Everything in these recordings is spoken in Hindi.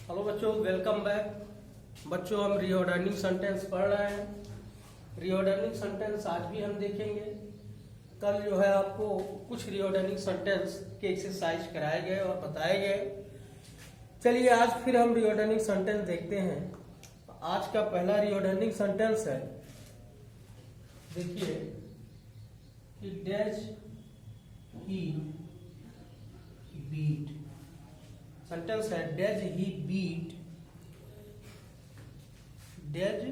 हेलो बच्चों, वेलकम बैक। बच्चों, हम रीऑर्डरिंग सेंटेंस पढ़ रहे हैं। रीऑर्डरिंग सेंटेंस आज भी हम देखेंगे। कल जो है आपको कुछ रीऑर्डरिंग सेंटेंस के एक्सरसाइज कराए गए और बताए गए। चलिए आज फिर हम रीऑर्डरिंग सेंटेंस देखते हैं। आज का पहला रीऑर्डरिंग सेंटेंस है, देखिए कि डैश ही बीट। सेंटेंस है does he beat, does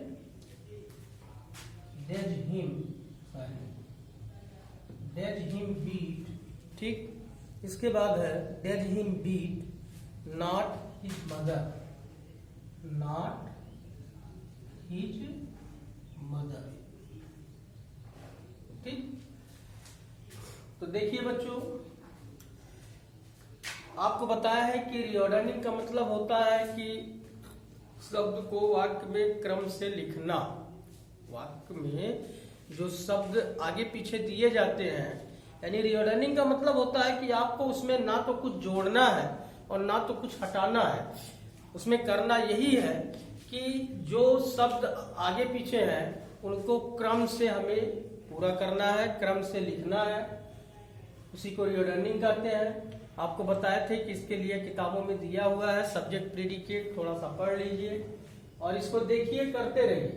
him beat. ठीक, इसके बाद है does him beat not his mother, not his mother. ठीक, तो देखिए बच्चों, आपको बताया है कि रीऑर्डरिंग का मतलब होता है कि शब्द को वाक्य में क्रम से लिखना। वाक्य में जो शब्द आगे पीछे दिए जाते हैं, यानी रीऑर्डरिंग का मतलब होता है कि आपको उसमें ना तो कुछ जोड़ना है और ना तो कुछ हटाना है। उसमें करना यही है कि जो शब्द आगे पीछे हैं उनको क्रम से हमें पूरा करना है, क्रम से लिखना है। उसी को रीऑर्डरिंग कहते हैं। आपको बताए थे कि इसके लिए किताबों में दिया हुआ है सब्जेक्ट प्रेडिकेट, थोड़ा सा पढ़ लीजिए और इसको देखिए, करते रहिए।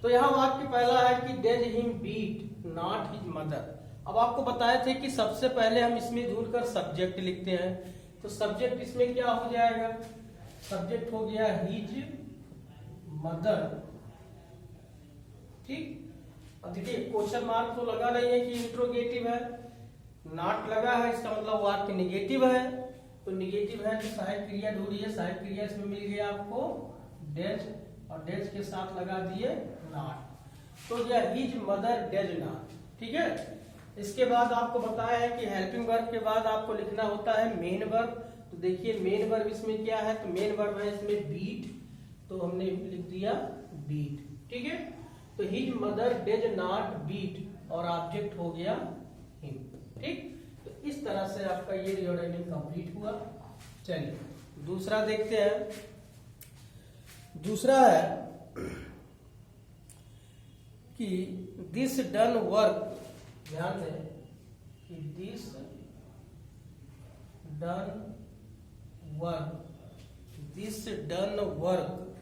तो यहाँ वाक्य पहला है कि does him beat not his mother. अब आपको बताए थे कि सबसे पहले हम इसमें ढूंढकर सब्जेक्ट लिखते हैं। तो सब्जेक्ट इसमें क्या हो जाएगा? सब्जेक्ट हो गया हिज मदर। ठीक, अब देखिए क्वेश्चन मार्क तो लगा नहीं है कि इंट्रोगेटिव है, नॉट लगा है, इसका मतलब वाक्य निगेटिव है। तो निगेटिव है तो सहायक क्रिया ढूंढिए। सहायक क्रिया इसमें मिल गया आपको डैज, और डैज के साथ लगा दिए नॉट। तो यह हिज मदर डैज नॉट। ठीक है, इसके बाद आपको बताया है कि हेल्पिंग वर्ब के बाद आपको लिखना होता है मेन वर्ब। तो देखिए मेन वर्ब इसमें क्या है? तो मेन वर्ब है इसमें बीट, तो हमने लिख दिया बीट। ठीक है, तो हिज मदर डैज नॉट बीट और ऑब्जेक्ट हो गया हिम। ठीक, तो इस तरह से आपका ये रीऑर्डरिंग कंप्लीट हुआ। चलिए दूसरा देखते हैं। दूसरा है कि दिस डन वर्क। ध्यान दें कि this done work, this done work,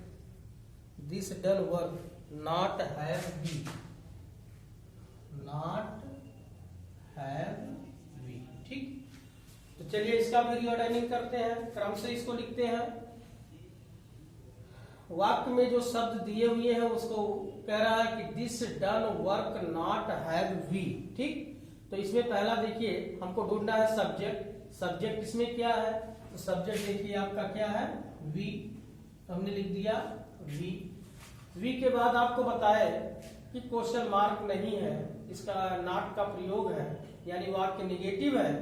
this done work not have be, not have be. ठीक, तो चलिए इसका भी रीऑर्डरिंग करते हैं, क्रम से इसको लिखते हैं। वाक्य में जो शब्द दिए हुए हैं उसको कह रहा है कि this done work not have we. ठीक, तो इसमें पहला देखिए हमको ढूंढना है सब्जेक्ट। सब्जेक्ट इसमें क्या है? तो सब्जेक्ट देखिए आपका क्या है? वी। तो हमने लिख दिया वी। वी के बाद आपको बताए कि क्वेश्चन मार्क नहीं है, इसका नॉट का प्रयोग है, यानी वाक्य निगेटिव है।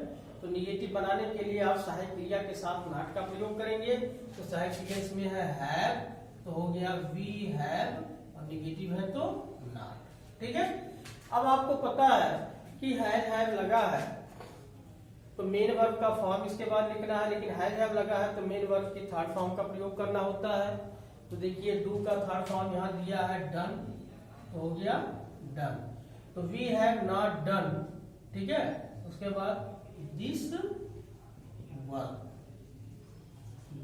तो निगेटिव बनाने के लिए आप सहायक क्रिया के साथ नॉट का प्रयोग करेंगे। तो सहायक क्रिया इसमें है हैव, तो हो गया वी हैव, और निगेटिव है तो नॉट। ठीक है, अब आपको पता है कि हैव लगा है तो मेन वर्ब का फॉर्म इसके बाद लिखना है, लेकिन हैव लगा है तो मेन वर्ब की थर्ड फॉर्म का प्रयोग करना होता है। तो देखिए डू का थर्ड फॉर्म यहाँ दिया है डन, तो हो गया डन। तो वी हैव नॉट डन। ठीक है, उसके बाद दिस वर्क,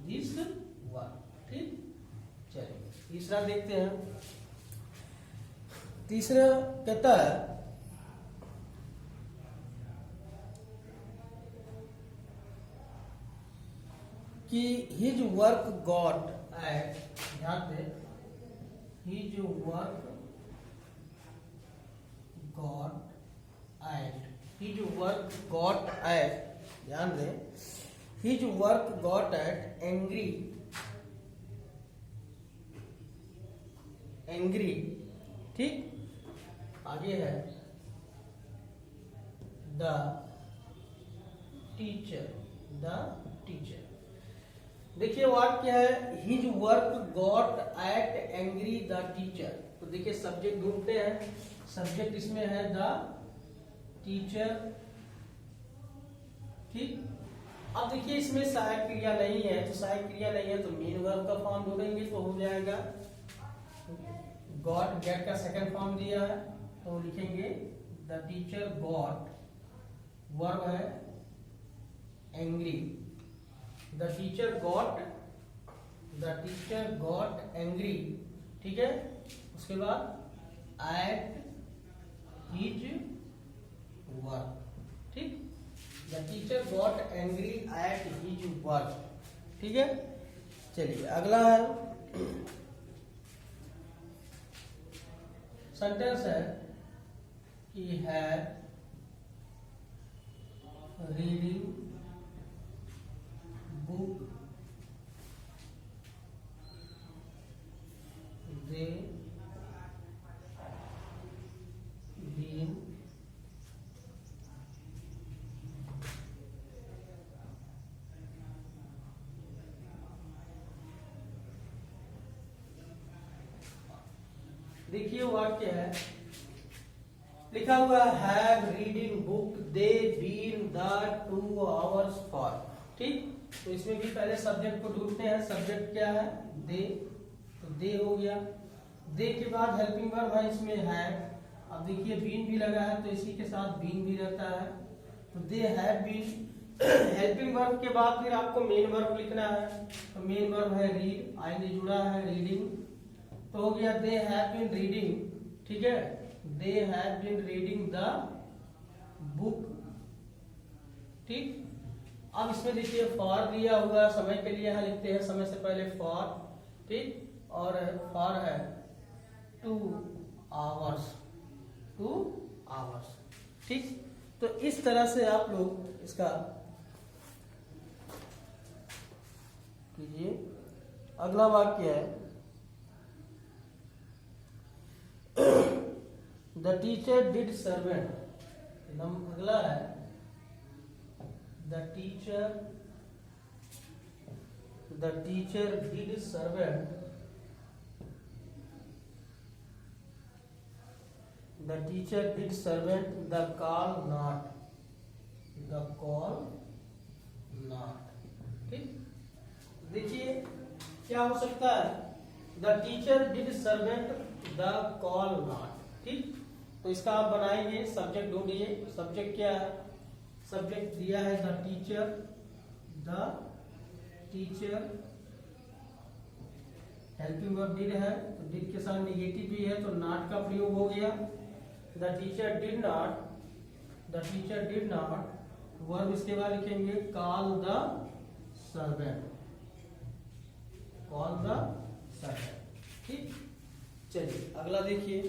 दिस वर्क। ठीक, चलिए तीसरा देखते हैं। तीसरा कहता है कि हिज वर्क गॉट एट, ध्यान दे, his work got at, his work got at, ध्यान दे, his work got at angry, angry. ठीक, आगे है द टीचर, द टीचर। देखिए वाक्य है his work got at angry the teacher. तो देखिए सब्जेक्ट ढूंढते हैं। सब्जेक्ट इसमें है द टीचर। ठीक, अब देखिए इसमें सहायक क्रिया नहीं है, तो सहायक क्रिया नहीं है तो मेन वर्ब का फॉर्म ढूंढेंगे तो हो जाएगा गॉट। गेट का सेकंड फॉर्म दिया है तो लिखेंगे द टीचर गॉट, वर्ब है angry, the teacher got angry, ठीक है। उसके बाद एट हिज वर्क, ठीक, the teacher got angry at his work, ठीक है। चलिए अगला है सेंटेंस है कि है रीडिंग बुक दे बीन देखिए वाक्य है लिखा हुआ have reading book they been the 2 hours for, ठीक। तो इसमें भी पहले सब्जेक्ट को ढूंढते हैं। सब्जेक्ट क्या है? दे, तो दे हो गया। दे के बाद हेल्पिंग वर्ब है इसमें है। अब देखिए बीन भी लगा है तो इसी के साथ बीन भी रहता है, तो they have been. Helping verb के बाद फिर आपको मेन वर्ब लिखना है, तो मेन वर्ब है रीड, आईएनजी जुड़ा है, रीडिंग, तो हो गया दे हैव बीन रीडिंग, ठीक है, they have been reading the book, ठीक। अब इसमें देखिए फॉर दिया हुआ समय के लिए यहाँ लिखते हैं समय से पहले फॉर, ठीक, और फॉर है 2 hours, 2 hours, ठीक। तो इस तरह से आप लोग इसका कीजिए। अगला वाक्य है द टीचर डिड सर्वेंट, अगला है the teacher did servant, the teacher did servant the call not, ठीक। देखिए क्या हो सकता है, the teacher did servant the call not, ठीक। तो इसका आप बनाएंगे, सब्जेक्ट ढूंढिए। सब्जेक्ट क्या है? सब्जेक्ट दिया है the teacher helping verb did है, तो डिड के साथ नेगेटिव भी है तो नॉट का प्रयोग हो गया। The teacher did not, verb इसके बाद लिखेंगे कॉल द सर्वेंट, ठीक। चलिए अगला देखिए,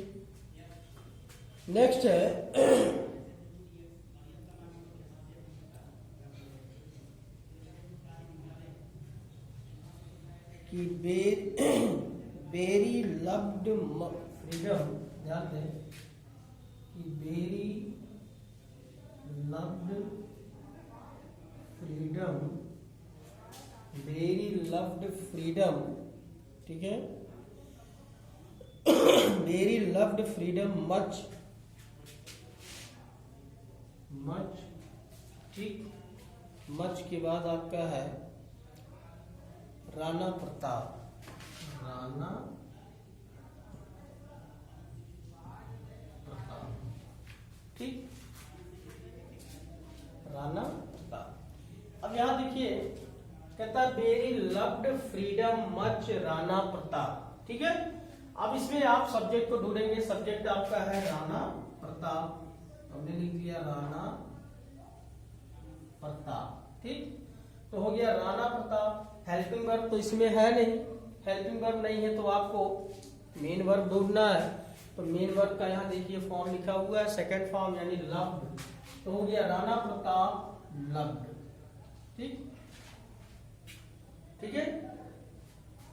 नेक्स्ट है कि वेरी लव्ड फ्रीडम, ध्यान दें कि वेरी लव्ड फ्रीडम, ठीक है, वेरी लव्ड फ्रीडम मच, ठीक। मच के बाद आपका है राणा प्रताप, ठीक, राणा प्रताप। अब यहां देखिए कहता है very loved freedom much Rana Pratap, ठीक है। अब इसमें आप सब्जेक्ट को ढूंढेंगे। सब्जेक्ट आपका है राणा प्रताप, हमने लिख दिया राणा प्रताप, ठीक। तो हो गया राणा प्रताप। हेल्पिंग वर्ब तो इसमें है नहीं, हेल्पिंग वर्ब नहीं है तो आपको मेन वर्ब ढूंढना है। तो मेन वर्ब का यहाँ देखिए फॉर्म लिखा हुआ है, सेकंड फॉर्म यानी लव्ड, तो हो गया राणा प्रताप लव्ड, ठीक, ठीक है।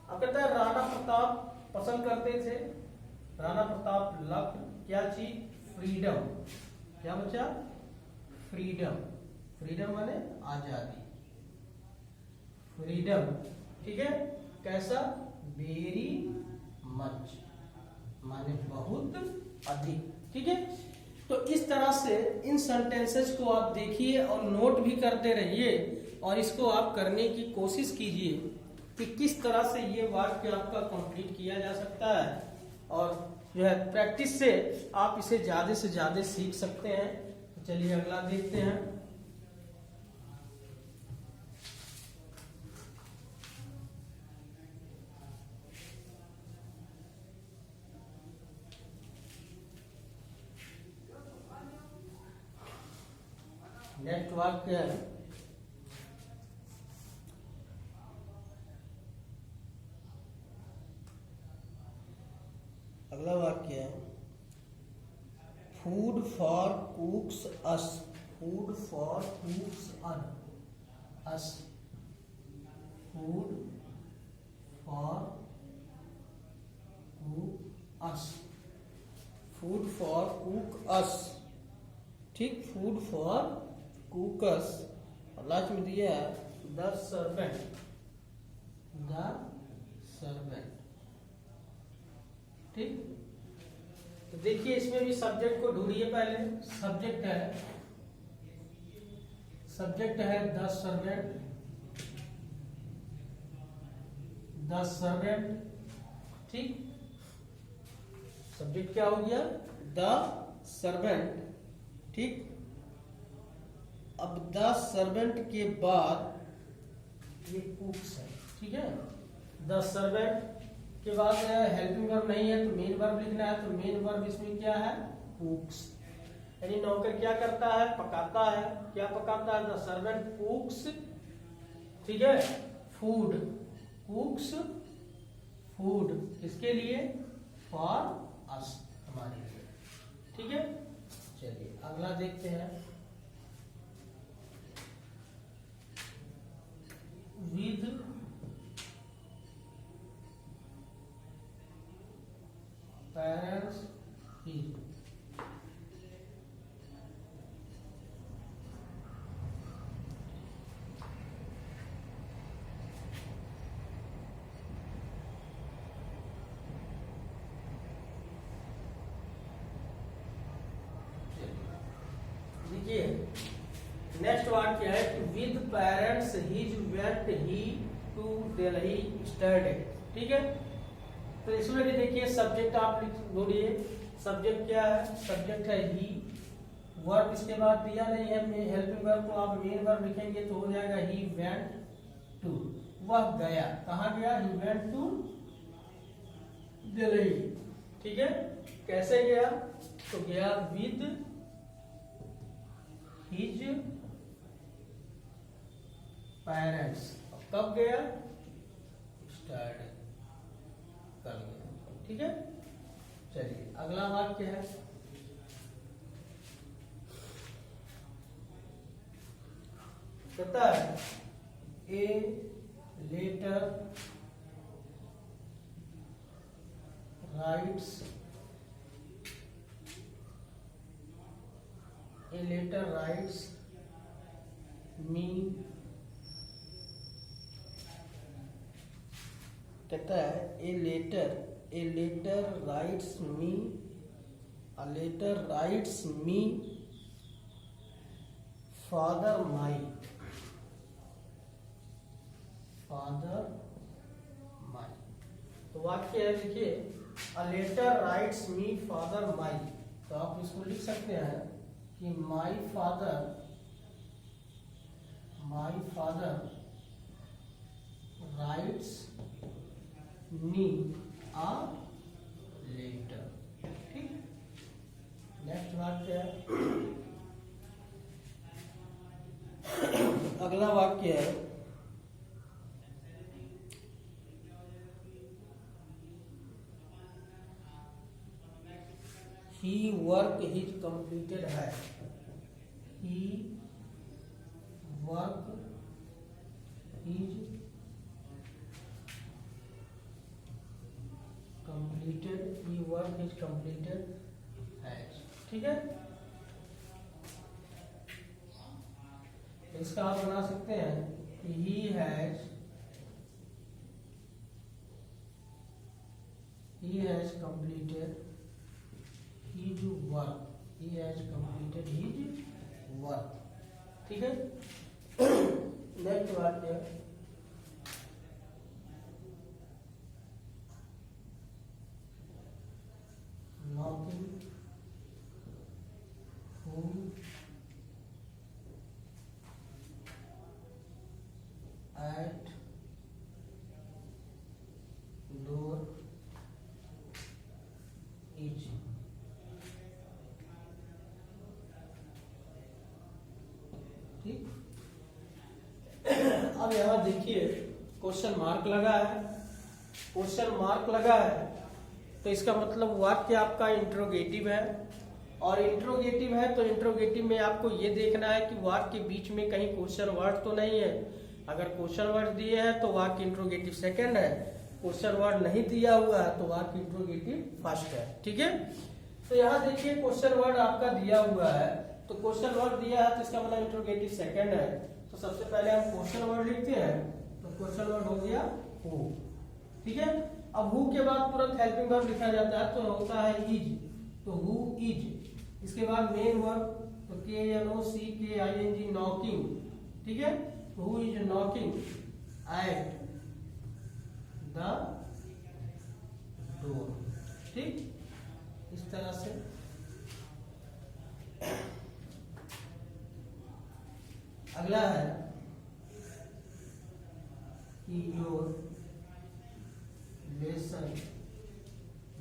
अब कहता है राणा प्रताप पसंद करते थे, राणा प्रताप लव्ड क्या चीज? फ्रीडम, क्या बच्चा? फ्रीडम, फ्रीडम माने आजादी, फ्रीडम, ठीक है। कैसा? वेरी मच माने बहुत अधिक, ठीक है। तो इस तरह से इन सेंटेंसेस को आप देखिए और नोट भी करते रहिए और इसको आप करने की कोशिश कीजिए कि किस तरह से ये वाक्य आपका कंप्लीट किया जा सकता है, और जो है प्रैक्टिस से आप इसे ज्यादा से ज्यादा सीख सकते हैं। तो चलिए अगला देखते हैं। नेक्स्ट वाक्य है अगला वाक्य है food for cooks us. Food for cooks us. Food for cook us. Food for cook us. ठीक, फूड फॉर कुकस। और लास्ट में दिया है द सर्वेंट। The servant. ठीक, तो देखिए इसमें भी सब्जेक्ट को ढूंढिए। पहले सब्जेक्ट है द सर्वेंट। The servant. ठीक, सब्जेक्ट क्या हो गया? The servant. ठीक, अब द सर्वेंट के बाद ये कुक्स है। ठीक है, द सर्वेंट के बाद हेल्पिंग वर्ब नहीं है तो मेन वर्ब लिखना है। तो मेन वर्ब इसमें क्या है? कुक्स। यानी नौकर क्या करता है? पकाता है। क्या पकाता है? The servant कुक्स। ठीक है, फूड। कुक्स फूड किसके लिए? फॉर अस, हमारे लिए। ठीक है, चलिए अगला देखते हैं। With parents his. देखिए नेक्स्ट वाक्य है कि with parents his went he to Delhi study. ठीक है, तो इसमें भी देखिए सब्जेक्ट आप ढूंढिए। सब्जेक्ट क्या है? सब्जेक्ट है ही। वर्ब इसके बाद दिया नहीं है। हेल्पिंग वर्ब को आप मेन वर्ब लिखेंगे तो हो जाएगा ही वेंट टू। वह गया। कहाँ गया? He went to Delhi. ठीक है, कैसे गया? तो गया विद हिज पेरेंट्स। कब गया? स्टडी, कल गया। ठीक है, चलिए अगला वाक्य है कहता है a letter writes. A letter writes me. कहता है a letter writes me. A letter writes me father my. Father my. तो वाक्य है देखिए a letter writes me father my. तो आप इसको लिख सकते हैं कि my father writes me a letter. ठीक, नेक्स्ट वाक्य है अगला वाक्य है ही वर्क हिज कंप्लीटेड है। He work his completed. He work his completed has. ठीक है, इसका आप बना सकते हैं कि he has completed his work. he has completed his work। ठीक है। नेक्स्ट वाक्य, knocking who at door is। ठीक। अब यहां देखिए क्वेश्चन मार्क लगा है, क्वेश्चन मार्क लगा है तो इसका मतलब वाक्य आपका इंट्रोगेटिव है, और इंट्रोगेटिव है तो इंट्रोगेटिव में आपको ये देखना है कि वाक्य के बीच में कहीं क्वेश्चन वर्ड तो नहीं है। अगर क्वेश्चन वर्ड दिए हैं तो वाक्य इंट्रोगेटिव सेकंड है, क्वेश्चन वर्ड नहीं दिया हुआ है तो वाक्य इंट्रोगेटिव फर्स्ट है। ठीक है। तो यहाँ देखिए क्वेश्चन वर्ड आपका दिया हुआ है, तो क्वेश्चन वर्ड दिया है तो इसका मतलब इंट्रोगेटिव सेकंड है। तो सबसे पहले हम क्वेश्चन वर्ड लिखते हैं, तो क्वेश्चन वर्ड हो गया हु। ठीक है। अब हु के बाद तुरंत हेल्पिंग वर्ब लिखा जाता है तो होता है इज, तो हु इज। इसके बाद मेन वर्ब, तो KNOCKING नॉकिंग। ठीक है। Who is knocking at the door. ठीक, इस तरह से। अगला है कि your lesson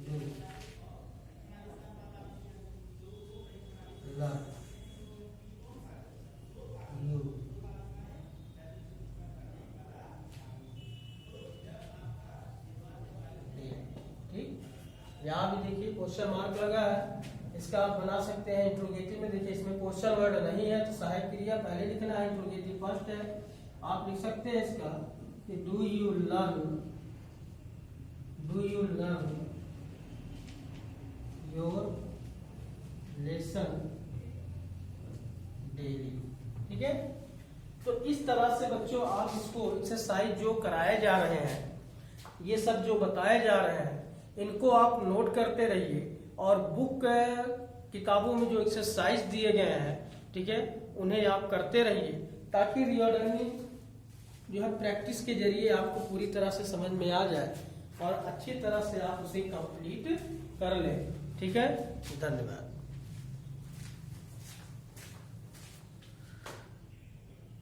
do learn you. ठीक, यहाँ भी देखिए क्वेश्चन मार्क लगा है, इसका आप बना सकते हैं इंट्रोगेटिव में। देखिए इसमें क्वेश्चन वर्ड नहीं है तो सहायक क्रिया पहले लिखना है, इंट्रोगेटिव फर्स्ट है। आप लिख सकते हैं इसका कि do you learn your lesson daily. ठीक है। तो इस तरह से बच्चों आप इसको एक्सरसाइज जो कराए जा रहे हैं, ये सब जो बताए जा रहे हैं, इनको आप नोट करते रहिए, और बुक किताबों में जो एक्सरसाइज दिए गए हैं, ठीक है, उन्हें आप करते रहिए, ताकि रीलर्निंग जो है प्रैक्टिस के जरिए आपको पूरी तरह से समझ में आ जाए और अच्छी तरह से आप उसे कंप्लीट कर लें। ठीक है। धन्यवाद।